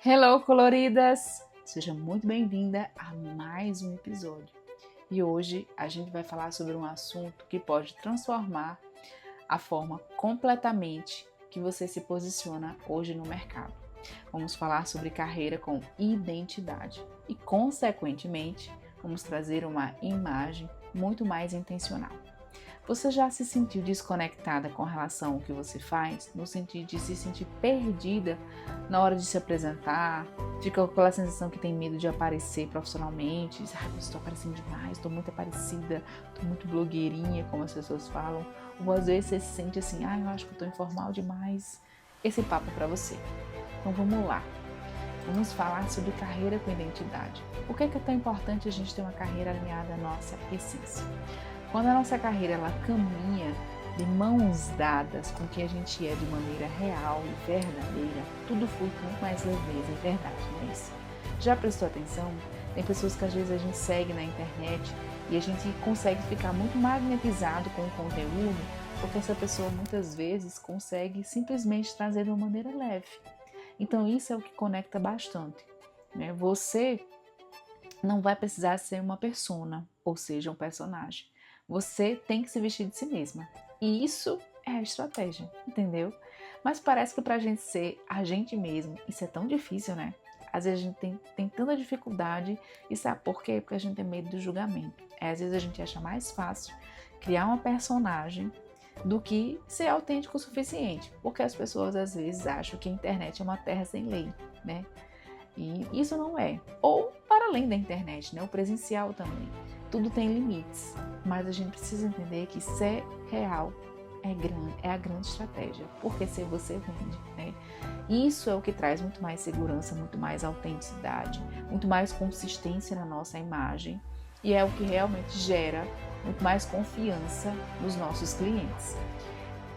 Hello, coloridas! Seja muito bem-vinda a mais um episódio. E hoje a gente vai falar sobre um assunto que pode transformar a forma completamente que você se posiciona hoje no mercado. Vamos falar sobre carreira com identidade e, consequentemente, vamos trazer uma imagem muito mais intencional. Você já se sentiu desconectada com relação ao que você faz, no sentido de se sentir perdida na hora de se apresentar, fica com aquela sensação que tem medo de aparecer profissionalmente, estou aparecendo demais, estou muito aparecida, estou muito blogueirinha, como as pessoas falam, ou às vezes você se sente assim, eu acho que estou informal demais. Esse papo é para você. Então vamos lá. Vamos falar sobre carreira com identidade. Por que é tão importante a gente ter uma carreira alinhada à nossa essência? Quando a nossa carreira ela caminha de mãos dadas com quem a gente é de maneira real e verdadeira, tudo flui com muito mais leveza e verdade, não é isso? Já prestou atenção? Tem pessoas que às vezes a gente segue na internet e a gente consegue ficar muito magnetizado com o conteúdo, porque essa pessoa muitas vezes consegue simplesmente trazer de uma maneira leve. Então isso é o que conecta bastante, né? Você não vai precisar ser uma persona, ou seja, um personagem. Você tem que se vestir de si mesma. E isso é a estratégia, entendeu? Mas parece que pra gente ser a gente mesmo, isso é tão difícil, né? Às vezes a gente tem tanta dificuldade. E sabe por quê? Porque a gente tem medo do julgamento. Às vezes a gente acha mais fácil criar uma personagem do que ser autêntico o suficiente. Porque as pessoas às vezes acham que a internet é uma terra sem lei, né? E isso não é. Ou para além da internet, né? O presencial também. Tudo tem limites, mas a gente precisa entender que ser real é a grande estratégia, porque ser você vende, né? Isso é o que traz muito mais segurança, muito mais autenticidade, muito mais consistência na nossa imagem e é o que realmente gera muito mais confiança nos nossos clientes.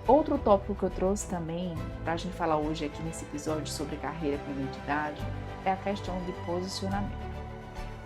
Outro tópico que eu trouxe também para a gente falar hoje aqui nesse episódio sobre carreira com identidade é a questão de posicionamento.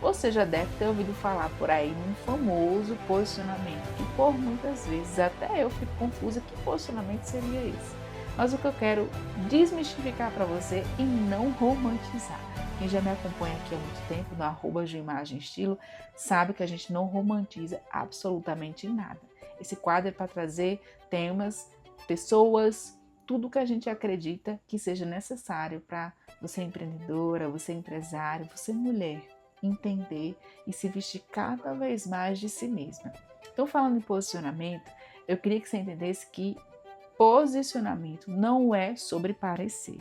Você já deve ter ouvido falar por aí num famoso posicionamento, que por muitas vezes até eu fico confusa, que posicionamento seria esse? Mas o que eu quero desmistificar para você e não romantizar. Quem já me acompanha aqui há muito tempo no @imagem_estilo sabe que a gente não romantiza absolutamente nada. Esse quadro é para trazer temas, pessoas, tudo que a gente acredita que seja necessário para você empreendedora, você empresária, você mulher, entender e se vestir cada vez mais de si mesma. Então, falando em posicionamento, eu queria que você entendesse que posicionamento não é sobre parecer,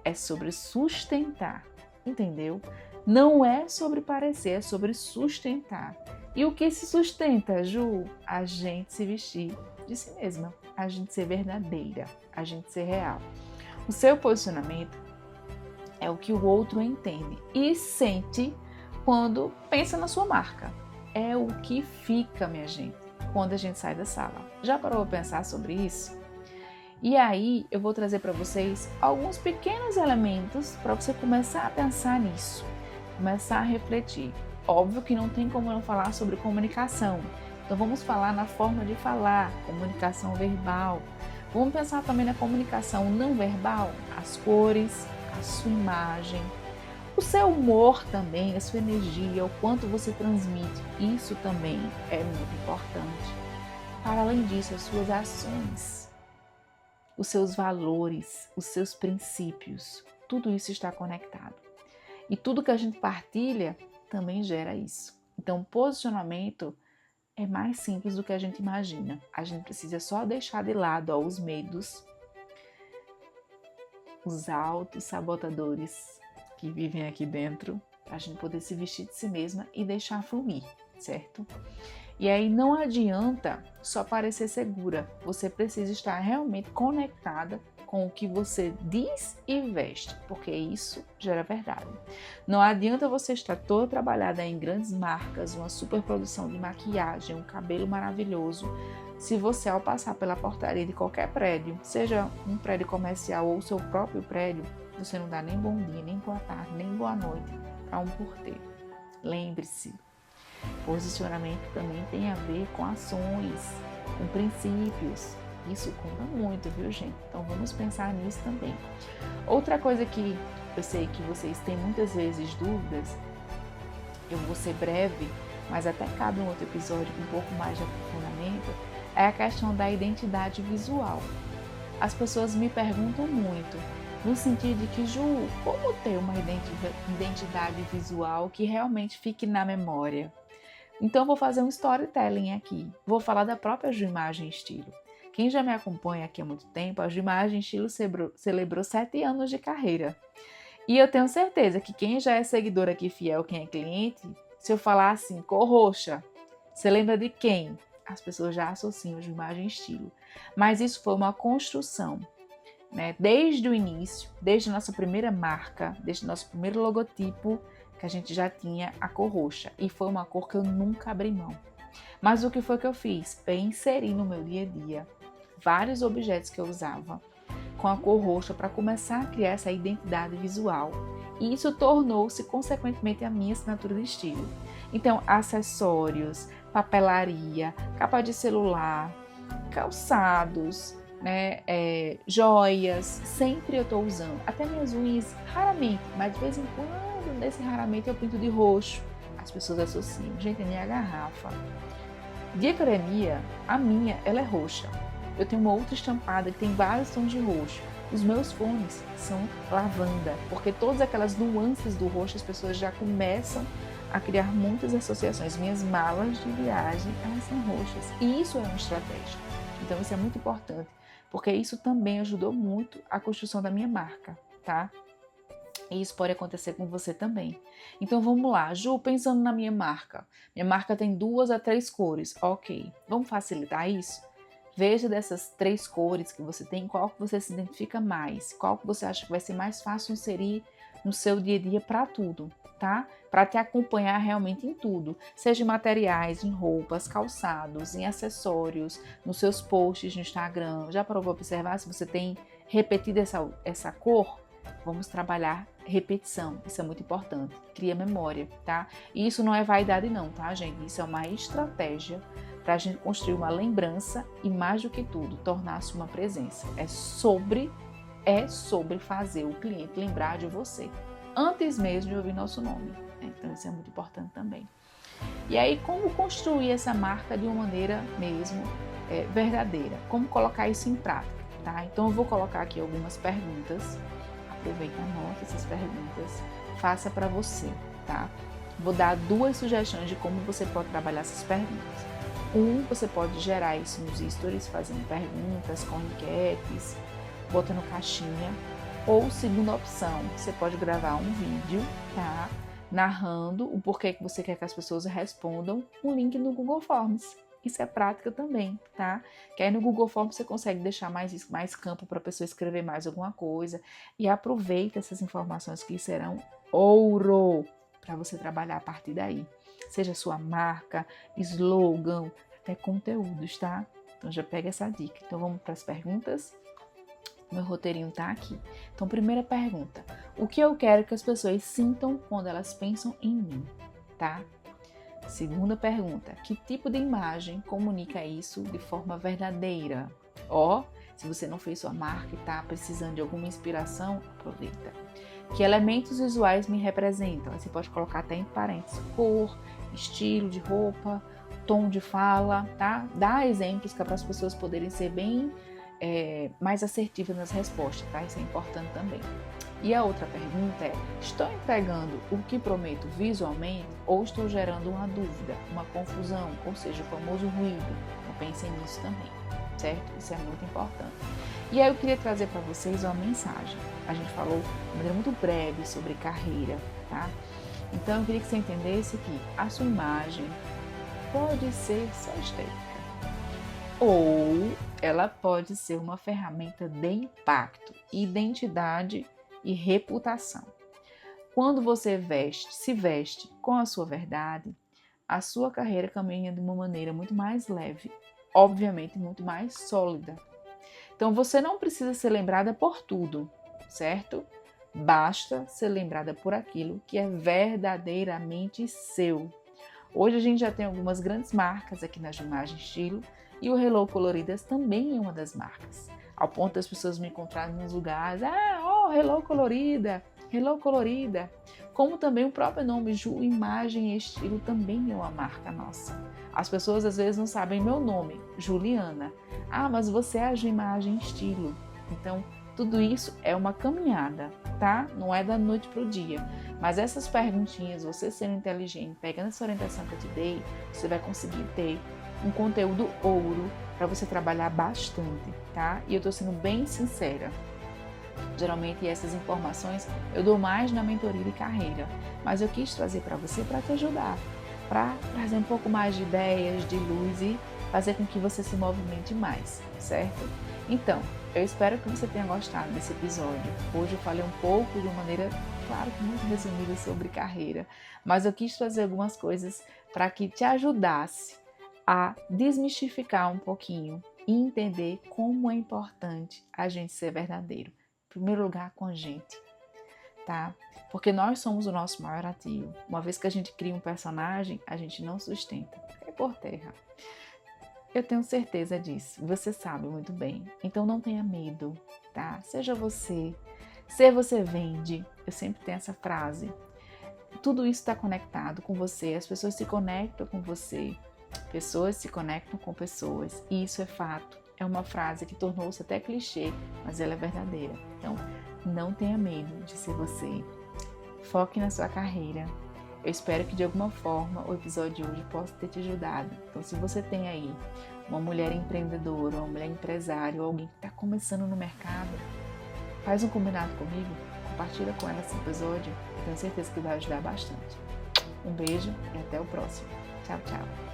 é sobre sustentar, entendeu? Não é sobre parecer, é sobre sustentar. E o que se sustenta, Ju? A gente se vestir de si mesma, a gente ser verdadeira, a gente ser real. O seu posicionamento é o que o outro entende e sente quando pensa na sua marca. É o que fica, minha gente, quando a gente sai da sala. Já parou para pensar sobre isso? E aí eu vou trazer para vocês alguns pequenos elementos para você começar a pensar nisso, começar a refletir. Óbvio que não tem como não falar sobre comunicação. Então vamos falar na forma de falar, comunicação verbal. Vamos pensar também na comunicação não verbal, as cores, a sua imagem, o seu humor também, a sua energia, o quanto você transmite, isso também é muito importante. Para além disso, as suas ações, os seus valores, os seus princípios, tudo isso está conectado. E tudo que a gente partilha também gera isso. Então, posicionamento é mais simples do que a gente imagina. A gente precisa só deixar de lado os medos, os auto-sabotadores que vivem aqui dentro, para a gente poder se vestir de si mesma e deixar fluir, certo? E aí não adianta só parecer segura, você precisa estar realmente conectada com o que você diz e veste, porque isso gera verdade. Não adianta você estar toda trabalhada em grandes marcas, uma super produção de maquiagem, um cabelo maravilhoso, se você ao passar pela portaria de qualquer prédio, seja um prédio comercial ou o seu próprio prédio, você não dá nem bom dia, nem boa tarde, nem boa noite para um porteiro. Lembre-se, posicionamento também tem a ver com ações, com princípios. Isso conta muito, viu, gente? Então vamos pensar nisso também. Outra coisa que eu sei que vocês têm muitas vezes dúvidas, eu vou ser breve, mas até cabe um outro episódio com um pouco mais de aprofundamento, é a questão da identidade visual. As pessoas me perguntam muito, no sentido de que, Ju, como ter uma identidade visual que realmente fique na memória? Então, vou fazer um storytelling aqui. Vou falar da própria Ju Imagem Estilo. Quem já me acompanha aqui há muito tempo, a Ju Imagem Estilo celebrou 7 anos de carreira. E eu tenho certeza que quem já é seguidor aqui fiel, quem é cliente, se eu falar assim, cor roxa, você lembra de quem? As pessoas já associam a Ju Imagem Estilo. Mas isso foi uma construção, né? Desde o início, desde a nossa primeira marca, desde o nosso primeiro logotipo, que a gente já tinha a cor roxa. E foi uma cor que eu nunca abri mão. Mas o que foi que eu fiz? Eu inseri no meu dia a dia vários objetos que eu usava com a cor roxa para começar a criar essa identidade visual. E isso tornou-se, consequentemente, a minha assinatura de estilo. Então, acessórios, papelaria, capa de celular, calçados, né, joias, sempre eu estou usando. Até minhas unhas, raramente, mas de vez em quando, nesse raramente, eu pinto de roxo. As pessoas associam. Gente, a minha garrafa de academia, a minha, ela é roxa. Eu tenho uma outra estampada que tem vários tons de roxo. Os meus fones são lavanda, porque todas aquelas nuances do roxo as pessoas já começam a criar muitas associações. Minhas malas de viagem, elas são roxas. E isso é uma estratégia. Então isso é muito importante, porque isso também ajudou muito a construção da minha marca, tá? E isso pode acontecer com você também. Então vamos lá, Ju, pensando na minha marca. Minha marca tem 2 a 3 cores. Ok, vamos facilitar isso? Veja dessas 3 cores que você tem, qual que você se identifica mais, qual que você acha que vai ser mais fácil inserir no seu dia a dia para tudo, tá? Para te acompanhar realmente em tudo, seja em materiais, em roupas, calçados, em acessórios, nos seus posts no Instagram. Já parou para observar se você tem repetido essa cor? Vamos trabalhar repetição, isso é muito importante, cria memória, tá? E isso não é vaidade não, tá, gente? Isso é uma estratégia para a gente construir uma lembrança e, mais do que tudo, tornar-se uma presença. É sobre fazer o cliente lembrar de você, antes mesmo de ouvir nosso nome. Então isso é muito importante também. E aí, como construir essa marca de uma maneira mesmo verdadeira? Como colocar isso em prática, tá? Então eu vou colocar aqui algumas perguntas. Aproveita, anota essas perguntas, faça para você, tá? Vou dar 2 sugestões de como você pode trabalhar essas perguntas. Você pode gerar isso nos stories, fazendo perguntas com enquetes, botando caixinha. Ou, segunda opção, você pode gravar um vídeo, tá? Narrando o porquê que você quer que as pessoas respondam, um link no Google Forms. Isso é prática também, tá? Que aí no Google Forms você consegue deixar mais campo para a pessoa escrever mais alguma coisa. E aproveita essas informações que serão ouro para você trabalhar a partir daí. Seja sua marca, slogan, até conteúdos, tá? Então já pega essa dica. Então vamos para as perguntas. Meu roteirinho tá aqui. Então, primeira pergunta. O que eu quero que as pessoas sintam quando elas pensam em mim, tá? Segunda pergunta, que tipo de imagem comunica isso de forma verdadeira? Se você não fez sua marca e está precisando de alguma inspiração, aproveita. Que elementos visuais me representam? Você pode colocar até em parênteses, cor, estilo de roupa, tom de fala, tá? Dá exemplos que é para as pessoas poderem ser bem mais assertivas nas respostas, tá? Isso é importante também. E a outra pergunta é, estou entregando o que prometo visualmente ou estou gerando uma dúvida, uma confusão, ou seja, o famoso ruído? Então pensem nisso também, certo? Isso é muito importante. E aí eu queria trazer para vocês uma mensagem. A gente falou de maneira muito breve sobre carreira, tá? Então eu queria que você entendesse que a sua imagem pode ser só estética, ou ela pode ser uma ferramenta de impacto, identidade e reputação. Quando você se veste com a sua verdade, a sua carreira caminha de uma maneira muito mais leve, obviamente muito mais sólida. Então você não precisa ser lembrada por tudo, certo? Basta ser lembrada por aquilo que é verdadeiramente seu. Hoje a gente já tem algumas grandes marcas aqui na Imagem Estilo e o Hello Coloridas também é uma das marcas. Ao ponto das pessoas me encontrarem nos lugares, Hello Colorida. Hello Colorida, como também o próprio nome Ju Imagem e Estilo também é uma marca nossa. As pessoas às vezes não sabem meu nome, Juliana. Ah, mas você é a Ju Imagem e Estilo. Então, tudo isso é uma caminhada, tá? Não é da noite para o dia. Mas essas perguntinhas, você sendo inteligente, pegando essa orientação que eu te dei, você vai conseguir ter um conteúdo ouro para você trabalhar bastante, tá? E eu tô sendo bem sincera. Geralmente essas informações eu dou mais na mentoria de carreira, mas eu quis trazer para você para te ajudar, para trazer um pouco mais de ideias, de luz e fazer com que você se movimente mais, certo? Então, eu espero que você tenha gostado desse episódio. Hoje eu falei um pouco de uma maneira, claro que muito resumida sobre carreira, mas eu quis trazer algumas coisas para que te ajudasse a desmistificar um pouquinho e entender como é importante a gente ser verdadeiro. Em primeiro lugar, com a gente, tá? Porque nós somos o nosso maior ativo. Uma vez que a gente cria um personagem, a gente não sustenta. É por terra. Eu tenho certeza disso. Você sabe muito bem. Então não tenha medo, tá? Seja você. Ser você vende. Eu sempre tenho essa frase. Tudo isso está conectado com você. As pessoas se conectam com você. Pessoas se conectam com pessoas. E isso é fato. É uma frase que tornou-se até clichê, mas ela é verdadeira. Então, não tenha medo de ser você. Foque na sua carreira. Eu espero que de alguma forma o episódio de hoje possa ter te ajudado. Então, se você tem aí uma mulher empreendedora, uma mulher empresária ou alguém que está começando no mercado, faz um combinado comigo, compartilha com ela esse episódio. Eu tenho certeza que vai ajudar bastante. Um beijo e até o próximo. Tchau, tchau.